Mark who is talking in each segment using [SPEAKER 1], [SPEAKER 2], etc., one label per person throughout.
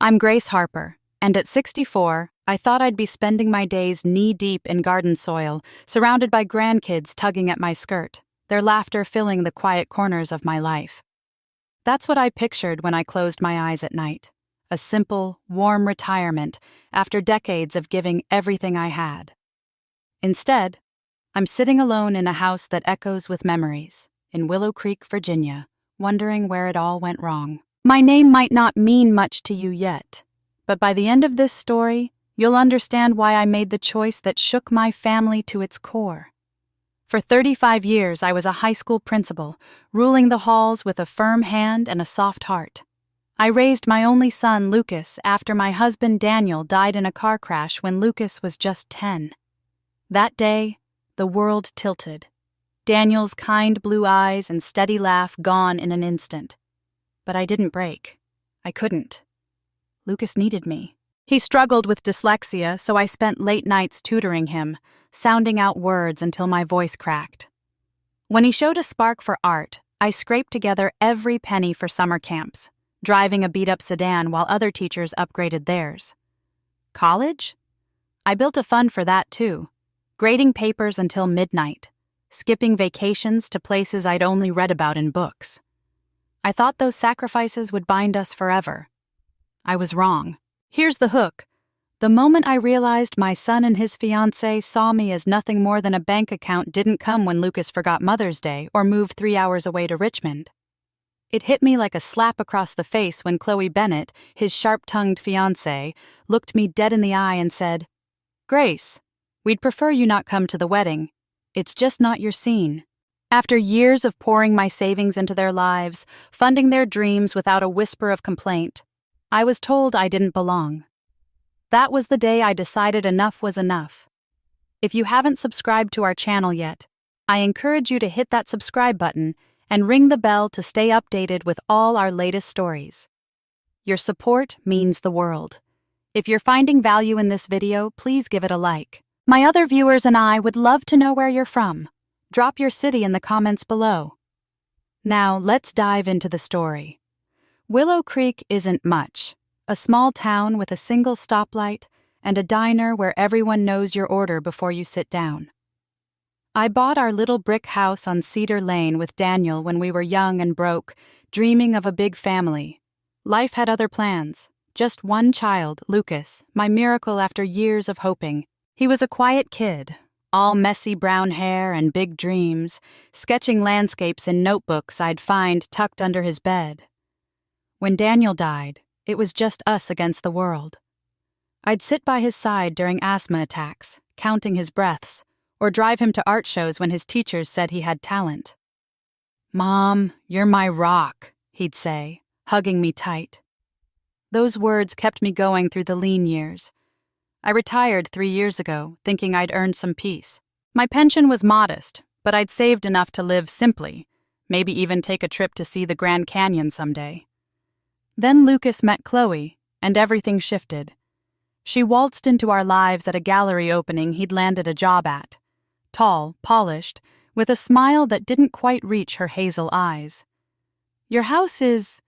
[SPEAKER 1] I'm Grace Harper, and at 64, I thought I'd be spending my days knee-deep in garden soil, surrounded by grandkids tugging at my skirt, their laughter filling the quiet corners of my life. That's what I pictured when I closed my eyes at night. A simple, warm retirement after decades of giving everything I had. Instead, I'm sitting alone in a house that echoes with memories, in Willow Creek, Virginia, wondering where it all went wrong. My name might not mean much to you yet, but by the end of this story, you'll understand why I made the choice that shook my family to its core. For 35 years, I was a high school principal, ruling the halls with a firm hand and a soft heart. I raised my only son, Lucas, after my husband, Daniel, died in a car crash when Lucas was just 10. That day, the world tilted. Daniel's kind blue eyes and steady laugh gone in an instant. But I didn't break. I couldn't. Lucas needed me. He struggled with dyslexia, so I spent late nights tutoring him, sounding out words until my voice cracked. When he showed a spark for art, I scraped together every penny for summer camps, driving a beat-up sedan while other teachers upgraded theirs. College? I built a fund for that too, grading papers until midnight, skipping vacations to places I'd only read about in books. I thought those sacrifices would bind us forever. I was wrong. Here's the hook. The moment I realized my son and his fiancée saw me as nothing more than a bank account didn't come when Lucas forgot Mother's Day or moved 3 hours away to Richmond. It hit me like a slap across the face when Chloe Bennett, his sharp-tongued fiancée, looked me dead in the eye and said, "Grace, we'd prefer you not come to the wedding. It's just not your scene." After years of pouring my savings into their lives, funding their dreams without a whisper of complaint, I was told I didn't belong. That was the day I decided enough was enough. If you haven't subscribed to our channel yet, I encourage you to hit that subscribe button and ring the bell to stay updated with all our latest stories. Your support means the world. If you're finding value in this video, please give it a like. My other viewers and I would love to know where you're from. Drop your city in the comments below. Now, let's dive into the story. Willow Creek isn't much. A small town with a single stoplight and a diner where everyone knows your order before you sit down. I bought our little brick house on Cedar Lane with Daniel when we were young and broke, dreaming of a big family. Life had other plans. Just one child, Lucas, my miracle after years of hoping. He was a quiet kid, all messy brown hair and big dreams, sketching landscapes in notebooks I'd find tucked under his bed. When Daniel died, it was just us against the world. I'd sit by his side during asthma attacks, counting his breaths, or drive him to art shows when his teachers said he had talent. "Mom, you're my rock," he'd say, hugging me tight. Those words kept me going through the lean years. I retired 3 years ago, thinking I'd earned some peace. My pension was modest, but I'd saved enough to live simply, maybe even take a trip to see the Grand Canyon someday. Then Lucas met Chloe, and everything shifted. She waltzed into our lives at a gallery opening he'd landed a job at. Tall, polished, with a smile that didn't quite reach her hazel eyes. "Your house is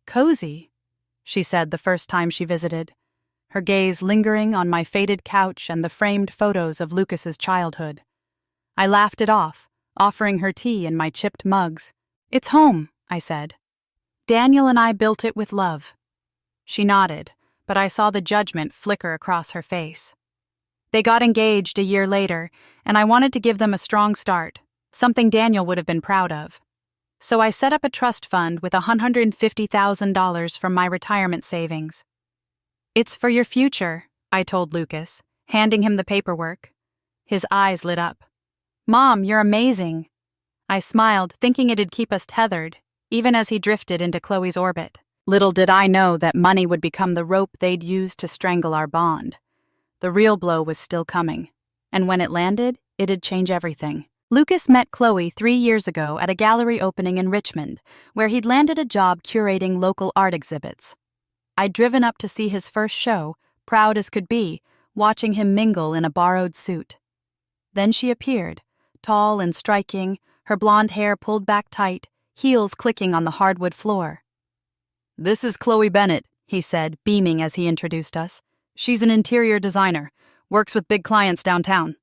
[SPEAKER 1] cozy," she said the first time she visited, her gaze lingering on my faded couch and the framed photos of Lucas's childhood. I laughed it off, offering her tea in my chipped mugs. "It's home," I said. "Daniel and I built it with love." She nodded, but I saw the judgment flicker across her face. They got engaged a year later, and I wanted to give them a strong start, something Daniel would have been proud of. So I set up a trust fund with $150,000 from my retirement savings. "It's for your future," I told Lucas, handing him the paperwork. His eyes lit up. "Mom, you're amazing." I smiled, thinking it'd keep us tethered, even as he drifted into Chloe's orbit. Little did I know that money would become the rope they'd use to strangle our bond. The real blow was still coming, and when it landed, it'd change everything. Lucas met Chloe 3 years ago at a gallery opening in Richmond, where he'd landed a job curating local art exhibits. I'd driven up to see his first show, proud as could be, watching him mingle in a borrowed suit. Then she appeared, tall and striking, her blonde hair pulled back tight, heels clicking on the hardwood floor. "This is Chloe Bennett," he said, beaming as he introduced us. "She's an interior designer, works with big clients downtown."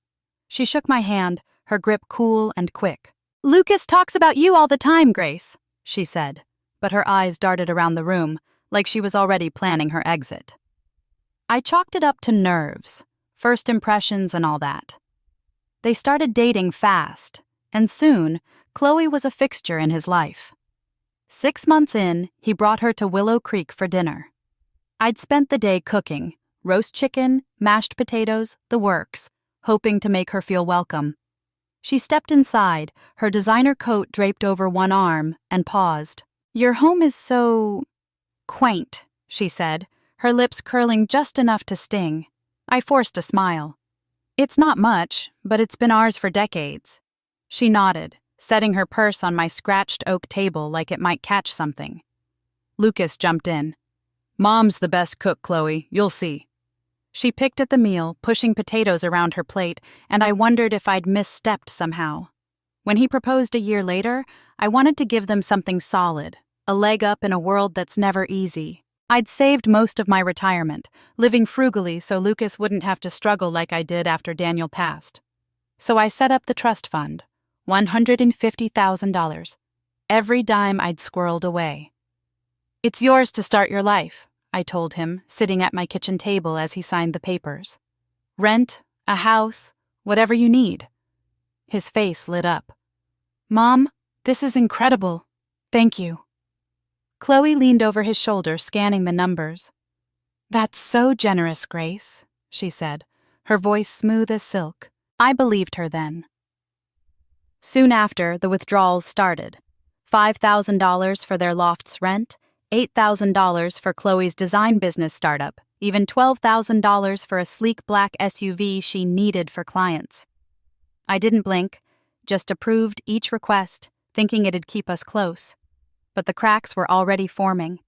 [SPEAKER 1] She shook my hand, her grip cool and quick. "Lucas talks about you all the time, Grace," she said, but her eyes darted around the room, like she was already planning her exit. I chalked it up to nerves, first impressions and all that. They started dating fast, and soon, Chloe was a fixture in his life. 6 months in, he brought her to Willow Creek for dinner. I'd spent the day cooking, roast chicken, mashed potatoes, the works, hoping to make her feel welcome. She stepped inside, her designer coat draped over one arm, and paused. "Your home is so quaint," she said, her lips curling just enough to sting. I forced a smile. "It's not much, but it's been ours for decades." She nodded, setting her purse on my scratched oak table like it might catch something. Lucas jumped in. "Mom's the best cook, Chloe, you'll see." She picked at the meal, pushing potatoes around her plate, and I wondered if I'd misstepped somehow. When he proposed a year later, I wanted to give them something solid, a leg up in a world that's never easy. I'd saved most of my retirement, living frugally so Lucas wouldn't have to struggle like I did after Daniel passed. So I set up the trust fund, $150,000, every dime I'd squirreled away. "It's yours to start your life," I told him, sitting at my kitchen table as he signed the papers. "Rent, a house, whatever you need." His face lit up. "Mom, this is incredible. Thank you." Chloe leaned over his shoulder, scanning the numbers. "That's so generous, Grace," she said, her voice smooth as silk. I believed her then. Soon after, the withdrawals started. $5,000 for their loft's rent, $8,000 for Chloe's design business startup, even $12,000 for a sleek black SUV she needed for clients. I didn't blink, just approved each request, thinking it'd keep us close. But the cracks were already forming.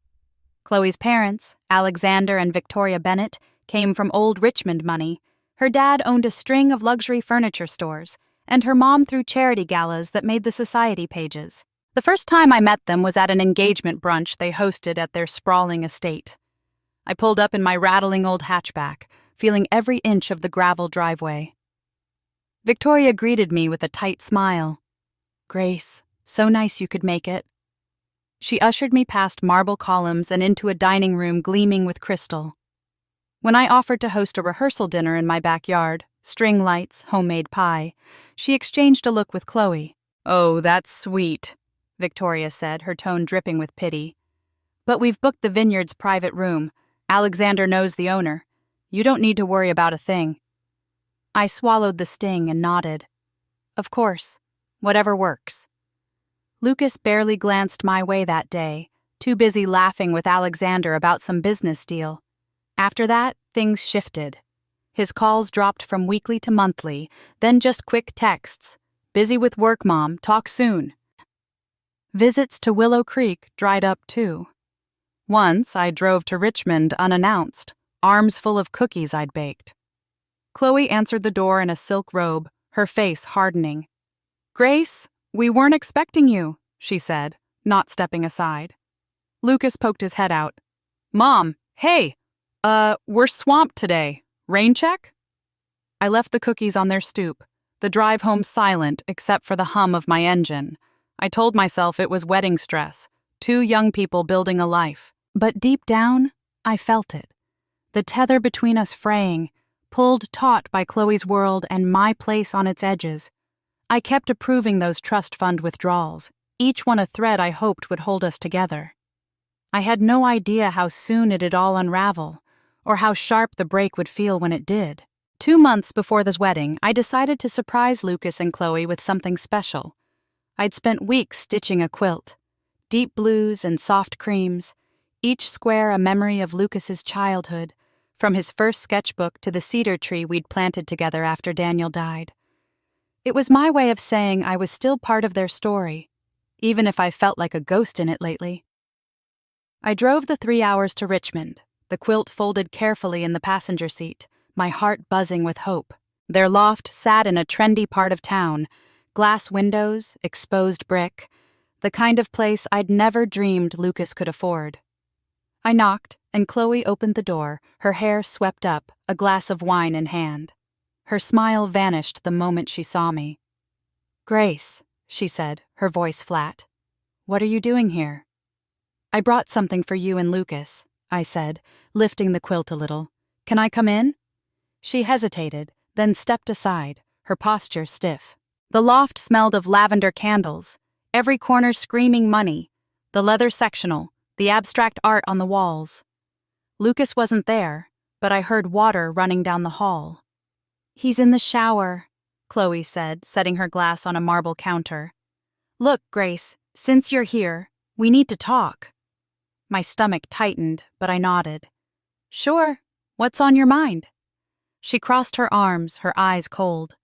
[SPEAKER 1] Chloe's parents, Alexander and Victoria Bennett, came from old Richmond money. Her dad owned a string of luxury furniture stores, and her mom threw charity galas that made the society pages. The first time I met them was at an engagement brunch they hosted at their sprawling estate. I pulled up in my rattling old hatchback, feeling every inch of the gravel driveway. Victoria greeted me with a tight smile. "Grace, so nice you could make it." She ushered me past marble columns and into a dining room gleaming with crystal. When I offered to host a rehearsal dinner in my backyard, string lights, homemade pie, she exchanged a look with Chloe. "Oh, that's sweet," Victoria said, her tone dripping with pity. "But we've booked the vineyard's private room. Alexander knows the owner. You don't need to worry about a thing." I swallowed the sting and nodded. "Of course. Whatever works." Lucas barely glanced my way that day, too busy laughing with Alexander about some business deal. After that, things shifted. His calls dropped from weekly to monthly, then just quick texts. "Busy with work, Mom. Talk soon." Visits to Willow Creek dried up too. Once I drove to Richmond unannounced, arms full of cookies I'd baked. Chloe answered the door in a silk robe, her face hardening. "Grace, we weren't expecting you," she said, not stepping aside. Lucas poked his head out. "Mom, hey, we're swamped today. Rain check?" I left the cookies on their stoop, the drive home silent except for the hum of my engine. I told myself it was wedding stress, 2 young people building a life. But deep down, I felt it. The tether between us fraying, pulled taut by Chloe's world and my place on its edges. I kept approving those trust fund withdrawals, each one a thread I hoped would hold us together. I had no idea how soon it'd all unravel, or how sharp the break would feel when it did. 2 months before this wedding, I decided to surprise Lucas and Chloe with something special. I'd spent weeks stitching a quilt, deep blues and soft creams, each square a memory of Lucas's childhood, from his first sketchbook to the cedar tree we'd planted together after Daniel died. It was my way of saying I was still part of their story, even if I felt like a ghost in it lately. I drove the 3 hours to Richmond, the quilt folded carefully in the passenger seat, my heart buzzing with hope. Their loft sat in a trendy part of town, glass windows, exposed brick, the kind of place I'd never dreamed Lucas could afford. I knocked, and Chloe opened the door, her hair swept up, a glass of wine in hand. Her smile vanished the moment she saw me. "Grace," she said, her voice flat. "What are you doing here?" "I brought something for you and Lucas," I said, lifting the quilt a little. "Can I come in?" She hesitated, then stepped aside, her posture stiff. The loft smelled of lavender candles, every corner screaming money, the leather sectional, the abstract art on the walls. Lucas wasn't there, but I heard water running down the hall. "He's in the shower," Chloe said, setting her glass on a marble counter. "Look, Grace, since you're here, we need to talk." My stomach tightened, but I nodded. "Sure, what's on your mind?" She crossed her arms, her eyes cold.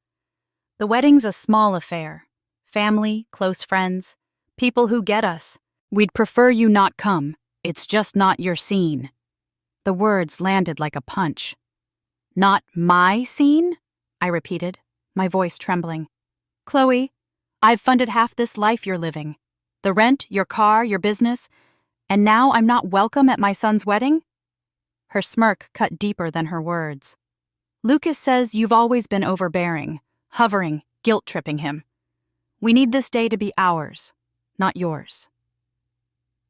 [SPEAKER 1] "The wedding's a small affair. Family, close friends, people who get us. We'd prefer you not come. It's just not your scene." The words landed like a punch. "Not my scene?" I repeated, my voice trembling. "Chloe, I've funded half this life you're living. The rent, your car, your business, and now I'm not welcome at my son's wedding?" Her smirk cut deeper than her words. "Lucas says you've always been overbearing, hovering, guilt-tripping him. We need this day to be ours, not yours."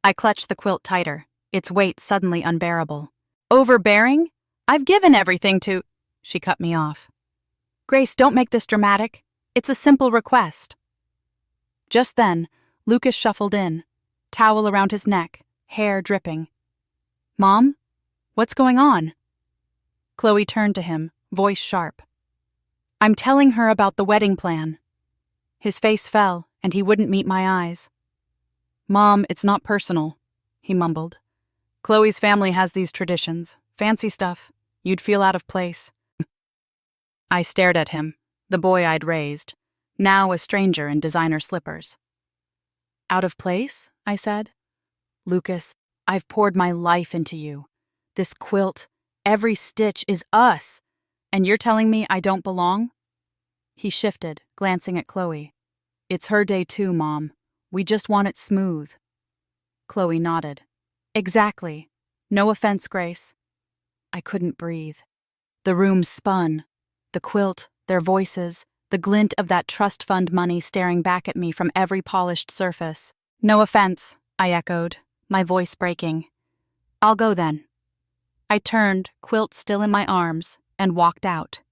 [SPEAKER 1] I clutched the quilt tighter, its weight suddenly unbearable. "Overbearing? I've given everything to—" She cut me off. "Grace, don't make this dramatic. It's a simple request." Just then, Lucas shuffled in, towel around his neck, hair dripping. "Mom? What's going on?" Chloe turned to him, voice sharp. "I'm telling her about the wedding plan." His face fell, and he wouldn't meet my eyes. "Mom, it's not personal," he mumbled. "Chloe's family has these traditions, fancy stuff. You'd feel out of place." I stared at him, the boy I'd raised, now a stranger in designer slippers. "Out of place?" I said. "Lucas, I've poured my life into you. This quilt, every stitch is us, and you're telling me I don't belong?" He shifted, glancing at Chloe. "It's her day too, Mom. We just want it smooth." Chloe nodded. "Exactly. No offense, Grace." I couldn't breathe. The room spun. The quilt, their voices, the glint of that trust fund money staring back at me from every polished surface. "No offense," I echoed, my voice breaking. "I'll go then." I turned, quilt still in my arms, and walked out.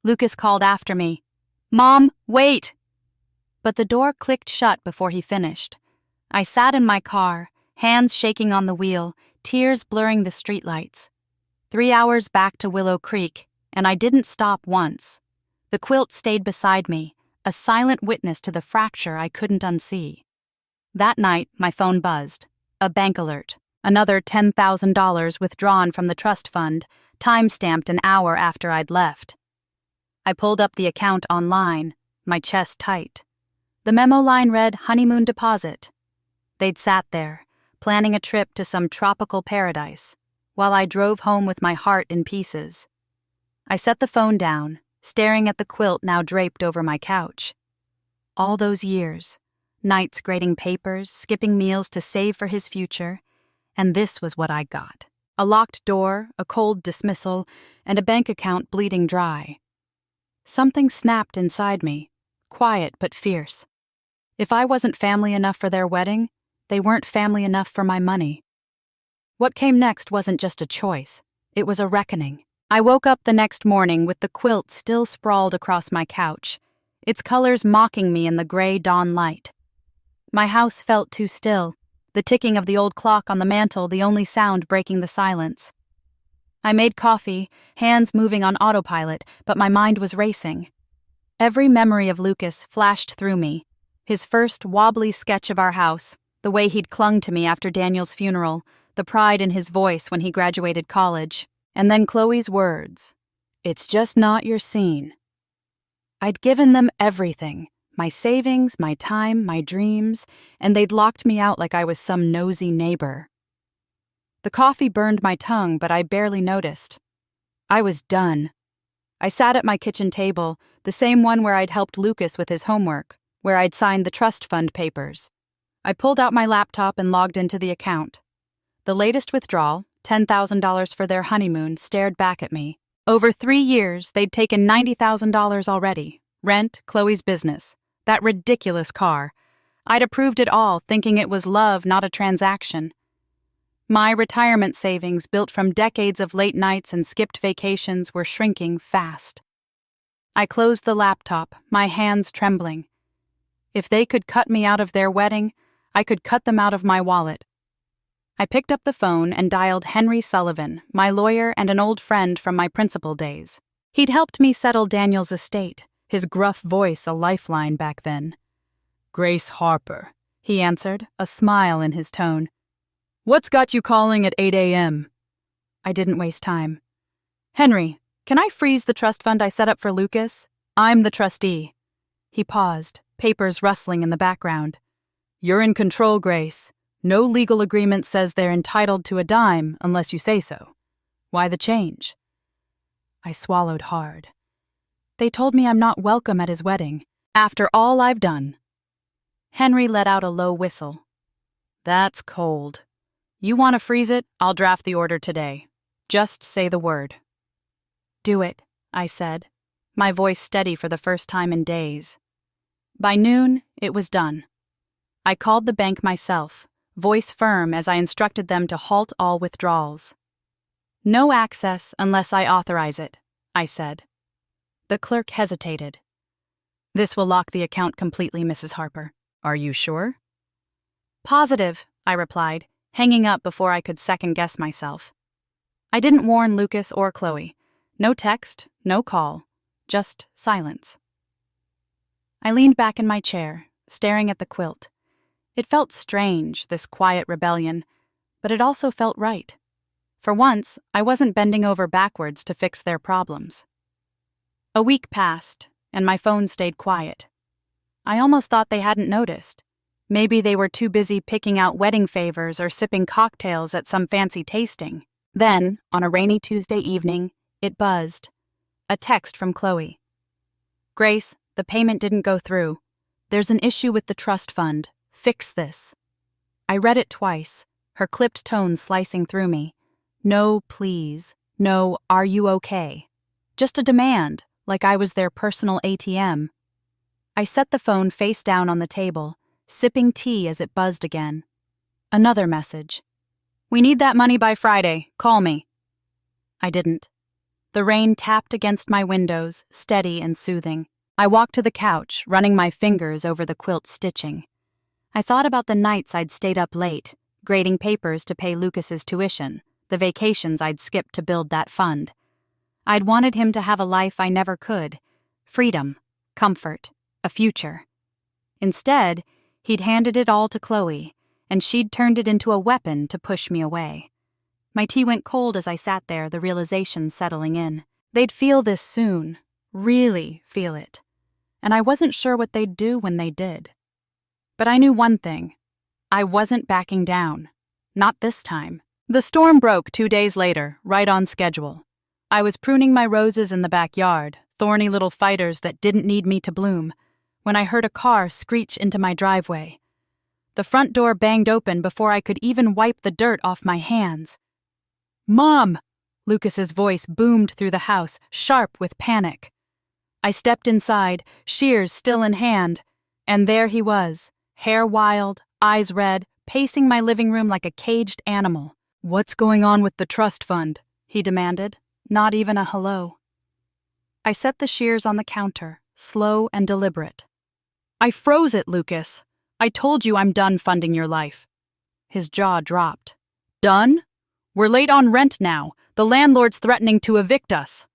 [SPEAKER 1] Lucas called after me, "Mom, wait!" But the door clicked shut before he finished. I sat in my car, hands shaking on the wheel, tears blurring the streetlights. 3 hours back to Willow Creek, and I didn't stop once. The quilt stayed beside me, a silent witness to the fracture I couldn't unsee. That night, my phone buzzed. A bank alert. Another $10,000 withdrawn from the trust fund, time-stamped an hour after I'd left. I pulled up the account online, my chest tight. The memo line read honeymoon deposit. They'd sat there, planning a trip to some tropical paradise, while I drove home with my heart in pieces. I set the phone down, staring at the quilt now draped over my couch. All those years, nights grading papers, skipping meals to save for his future, and this was what I got. A locked door, a cold dismissal, and a bank account bleeding dry. Something snapped inside me, quiet but fierce. If I wasn't family enough for their wedding, they weren't family enough for my money. What came next wasn't just a choice, it was a reckoning. I woke up the next morning with the quilt still sprawled across my couch, its colors mocking me in the gray dawn light. My house felt too still, the ticking of the old clock on the mantel the only sound breaking the silence. I made coffee, hands moving on autopilot, but my mind was racing. Every memory of Lucas flashed through me. His first wobbly sketch of our house, the way he'd clung to me after Daniel's funeral, the pride in his voice when he graduated college. And then Chloe's words, "It's just not your scene." I'd given them everything, my savings, my time, my dreams, and they'd locked me out like I was some nosy neighbor. The coffee burned my tongue, but I barely noticed. I was done. I sat at my kitchen table, the same one where I'd helped Lucas with his homework, where I'd signed the trust fund papers. I pulled out my laptop and logged into the account. The latest withdrawal, $10,000 for their honeymoon, stared back at me. Over 3 years, they'd taken $90,000 already. Rent, Chloe's business, that ridiculous car. I'd approved it all, thinking it was love, not a transaction. My retirement savings, built from decades of late nights and skipped vacations, were shrinking fast. I closed the laptop, my hands trembling. If they could cut me out of their wedding, I could cut them out of my wallet. I picked up the phone and dialed Henry Sullivan, my lawyer and an old friend from my principal days. He'd helped me settle Daniel's estate, his gruff voice a lifeline back then. "Grace Harper," he answered, a smile in his tone. "What's got you calling at 8 a.m.? I didn't waste time. "Henry, can I freeze the trust fund I set up for Lucas? I'm the trustee." He paused, papers rustling in the background. "You're in control, Grace. No legal agreement says they're entitled to a dime unless you say so. Why the change?" I swallowed hard. They told me I'm not welcome at his wedding, after all I've done. Henry let out a low whistle. "That's cold. You want to freeze it? I'll draft the order today. Just say the word." "Do it," I said, my voice steady for the first time in days. By noon, it was done. I called the bank myself, voice firm as I instructed them to halt all withdrawals. "No access unless I authorize it," I said. The clerk hesitated. "This will lock the account completely, Mrs. Harper. Are you sure?" "Positive," I replied, hanging up before I could second-guess myself. I didn't warn Lucas or Chloe. No text, no call, just silence. I leaned back in my chair, staring at the quilt. It felt strange, this quiet rebellion, but it also felt right. For once, I wasn't bending over backwards to fix their problems. A week passed, and my phone stayed quiet. I almost thought they hadn't noticed. Maybe they were too busy picking out wedding favors or sipping cocktails at some fancy tasting. Then, on a rainy Tuesday evening, it buzzed. A text from Chloe. "Grace, the payment didn't go through. There's an issue with the trust fund. Fix this." I read it twice, her clipped tone slicing through me. No please, no are you okay. Just a demand, like I was their personal ATM. I set the phone face down on the table, sipping tea as it buzzed again. Another message. "We need that money by Friday. Call me." I didn't. The rain tapped against my windows, steady and soothing. I walked to the couch, running my fingers over the quilt stitching. I thought about the nights I'd stayed up late, grading papers to pay Lucas's tuition, the vacations I'd skipped to build that fund. I'd wanted him to have a life I never could. Freedom, comfort, a future. Instead, he'd handed it all to Chloe, and she'd turned it into a weapon to push me away. My tea went cold as I sat there, the realization settling in. They'd feel this soon, really feel it. And I wasn't sure what they'd do when they did. But I knew one thing. I wasn't backing down. Not this time. The storm broke 2 days later, right on schedule. I was pruning my roses in the backyard, thorny little fighters that didn't need me to bloom, when I heard a car screech into my driveway. The front door banged open before I could even wipe the dirt off my hands. "Mom!" Lucas's voice boomed through the house, sharp with panic. I stepped inside, shears still in hand, and there he was, hair wild, eyes red, pacing my living room like a caged animal. "What's going on with the trust fund?" he demanded, not even a hello. I set the shears on the counter, slow and deliberate. "I froze it, Lucas. I told you I'm done funding your life." His jaw dropped. "Done? We're late on rent now. The landlord's threatening to evict us."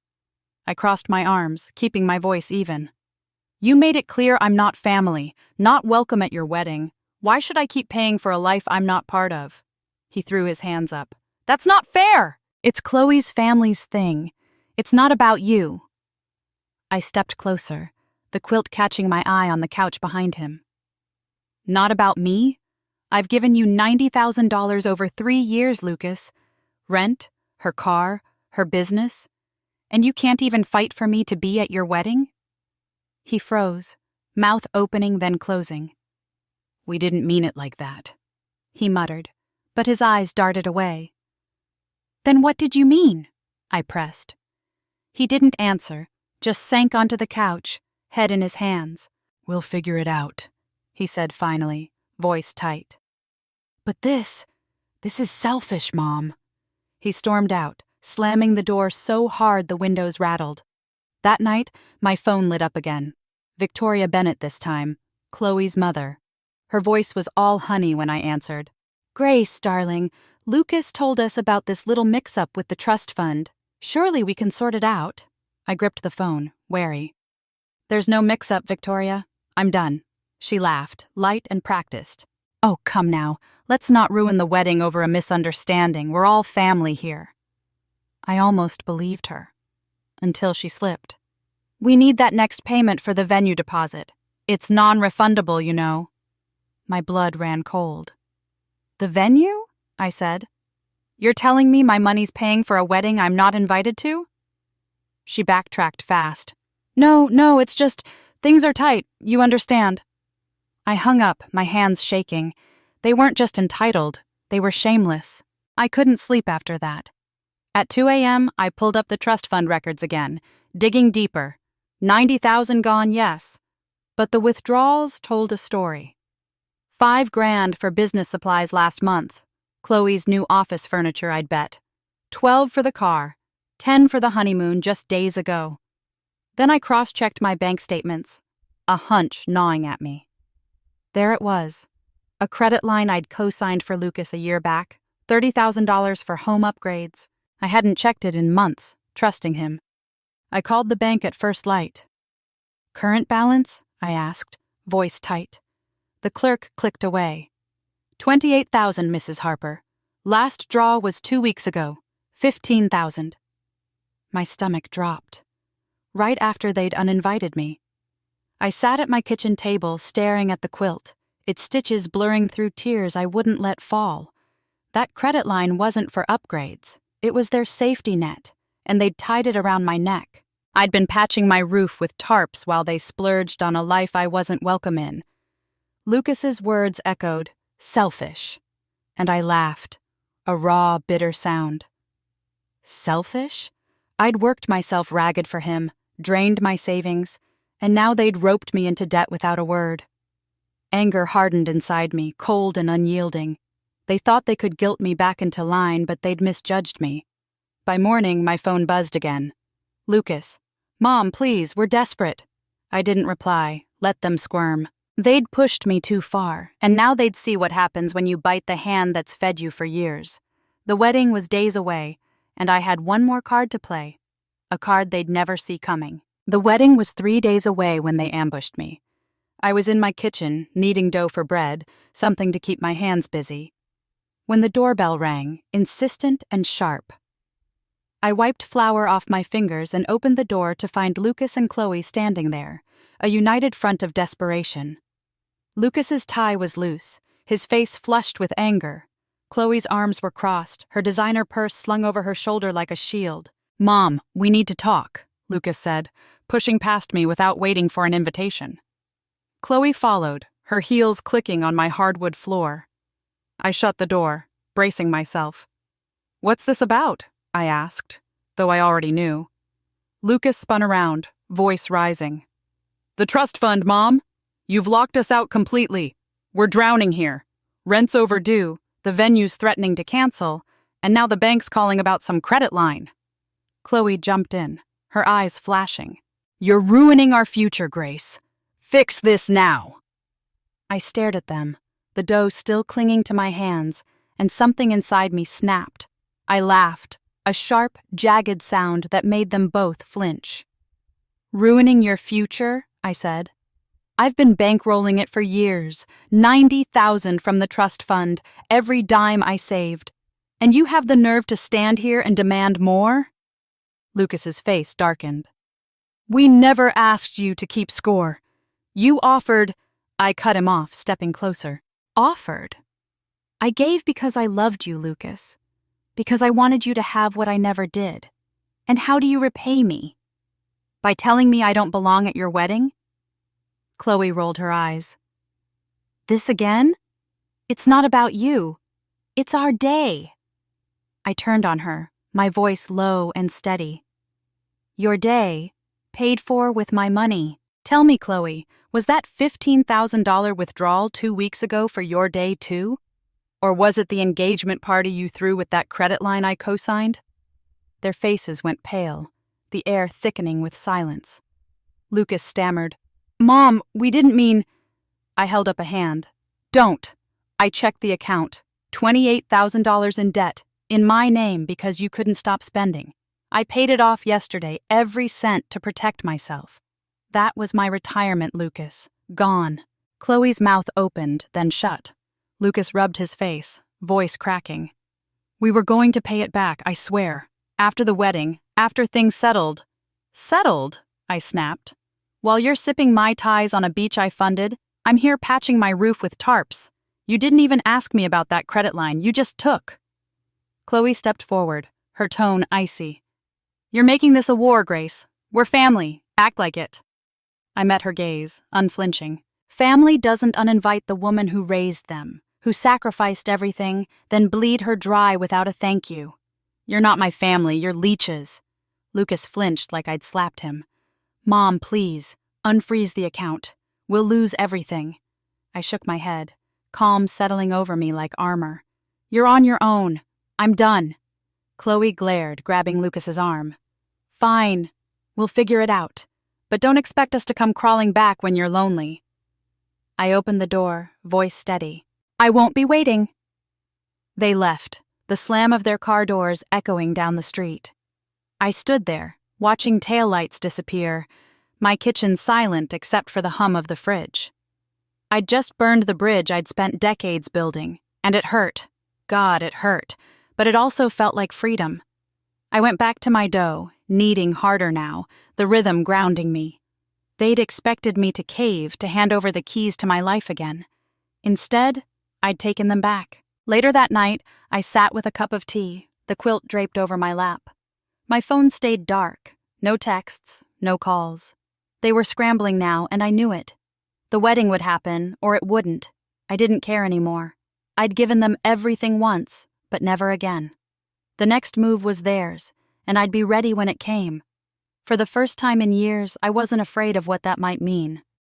[SPEAKER 1] I crossed my arms, keeping my voice even. "You made it clear I'm not family, not welcome at your wedding. Why should I keep paying for a life I'm not part of?" He threw his hands up. "That's not fair! It's Chloe's family's thing. It's not about you." I stepped closer, the quilt catching my eye on the couch behind him. "Not about me? I've given you $90,000 over 3 years, Lucas. Rent, her car, her business. And you can't even fight for me to be at your wedding?" He froze, mouth opening then closing. "We didn't mean it like that," he muttered, but his eyes darted away. Then what did you mean? I pressed. He didn't answer, just sank onto the couch, head in his hands. We'll figure it out, he said finally, voice tight. But this is selfish, Mom. He stormed out, slamming the door so hard the windows rattled. That night, my phone lit up again. Victoria Bennett this time, Chloe's mother. Her voice was all honey when I answered. Grace, darling, Lucas told us about this little mix-up with the trust fund. Surely we can sort it out. I gripped the phone, wary. There's no mix-up, Victoria. I'm done. She laughed, light and practiced. Oh, come now. Let's not ruin the wedding over a misunderstanding. We're all family here. I almost believed her. Until she slipped. We need that next payment for the venue deposit. It's non-refundable, you know. My blood ran cold. The venue? I said. You're telling me my money's paying for a wedding I'm not invited to? She backtracked fast. No, it's just, things are tight, you understand. I hung up, my hands shaking. They weren't just entitled, they were shameless. I couldn't sleep after that. At 2 a.m., I pulled up the trust fund records again, digging deeper. 90,000 gone, yes. But the withdrawals told a story. $5,000 for business supplies last month. Chloe's new office furniture, I'd bet. 12 for the car. 10 for the honeymoon just days ago. Then I cross-checked my bank statements. A hunch gnawing at me. There it was. A credit line I'd co-signed for Lucas a year back. $30,000 for home upgrades. I hadn't checked it in months, trusting him. I called the bank at first light. Current balance? I asked, voice tight. The clerk clicked away. 28,000, Mrs. Harper. Last draw was 2 weeks ago. 15,000. My stomach dropped. Right after they'd uninvited me. I sat at my kitchen table staring at the quilt, its stitches blurring through tears I wouldn't let fall. That credit line wasn't for upgrades. It was their safety net, and they'd tied it around my neck. I'd been patching my roof with tarps while they splurged on a life I wasn't welcome in. Lucas's words echoed, selfish. And I laughed, a raw, bitter sound. Selfish? I'd worked myself ragged for him, drained my savings, and now they'd roped me into debt without a word. Anger hardened inside me, cold and unyielding. They thought they could guilt me back into line, but they'd misjudged me. By morning, my phone buzzed again. Lucas. Mom, please, we're desperate. I didn't reply, let them squirm. They'd pushed me too far, and now they'd see what happens when you bite the hand that's fed you for years. The wedding was days away, and I had one more card to play. A card they'd never see coming. The wedding was 3 days away when they ambushed me. I was in my kitchen, kneading dough for bread, something to keep my hands busy. When the doorbell rang, insistent and sharp. I wiped flour off my fingers and opened the door to find Lucas and Chloe standing there, a united front of desperation. Lucas's tie was loose, his face flushed with anger. Chloe's arms were crossed, her designer purse slung over her shoulder like a shield. Mom, we need to talk, Lucas said, pushing past me without waiting for an invitation. Chloe followed, her heels clicking on my hardwood floor. I shut the door, bracing myself. What's this about? I asked, though I already knew. Lucas spun around, voice rising. The trust fund, Mom. You've locked us out completely. We're drowning here. Rent's overdue, the venue's threatening to cancel, and now the bank's calling about some credit line. Chloe jumped in, her eyes flashing. You're ruining our future, Grace. Fix this now. I stared at them, the dough still clinging to my hands, and something inside me snapped. I laughed, a sharp, jagged sound that made them both flinch. Ruining your future? I said. I've been bankrolling it for years, 90,000 from the trust fund, every dime I saved. And you have the nerve to stand here and demand more? Lucas's face darkened. We never asked you to keep score. You offered. I cut him off, stepping closer. Offered? I gave because I loved you, Lucas. Because I wanted you to have what I never did. And how do you repay me? By telling me I don't belong at your wedding? Chloe rolled her eyes. This again? It's not about you. It's our day. I turned on her, my voice low and steady. Your day, paid for with my money. Tell me, Chloe, was that $15,000 withdrawal 2 weeks ago for your day too? Or was it the engagement party you threw with that credit line I co-signed? Their faces went pale, the air thickening with silence. Lucas stammered, Mom, we didn't mean… I held up a hand. Don't. I checked the account. $28,000 in debt, in my name because you couldn't stop spending. I paid it off yesterday, every cent, to protect myself. That was my retirement, Lucas. Gone. Chloe's mouth opened, then shut. Lucas rubbed his face, voice cracking. We were going to pay it back, I swear. After the wedding, after things settled. Settled? I snapped. While you're sipping Mai Tais on a beach I funded, I'm here patching my roof with tarps. You didn't even ask me about that credit line, you just took. Chloe stepped forward, her tone icy. You're making this a war, Grace. We're family. Act like it. I met her gaze, unflinching. Family doesn't uninvite the woman who raised them, who sacrificed everything, then bleed her dry without a thank you. You're not my family, you're leeches. Lucas flinched like I'd slapped him. Mom, please, unfreeze the account. We'll lose everything. I shook my head, calm settling over me like armor. You're on your own. I'm done. Chloe glared, grabbing Lucas's arm. Fine. We'll figure it out. But don't expect us to come crawling back when you're lonely. I opened the door, voice steady. I won't be waiting. They left, the slam of their car doors echoing down the street. I stood there, watching taillights disappear, my kitchen silent except for the hum of the fridge. I'd just burned the bridge I'd spent decades building, and it hurt. God, it hurt. But it also felt like freedom. I went back to my dough, kneading harder now, the rhythm grounding me. They'd expected me to cave, to hand over the keys to my life again. Instead, I'd taken them back. Later that night, I sat with a cup of tea, the quilt draped over my lap. My phone stayed dark, no texts, no calls. They were scrambling now, and I knew it. The wedding would happen, or it wouldn't. I didn't care anymore. I'd given them everything once, but never again. The next move was theirs, and I'd be ready when it came. For the first time in years, I wasn't afraid of what that might mean.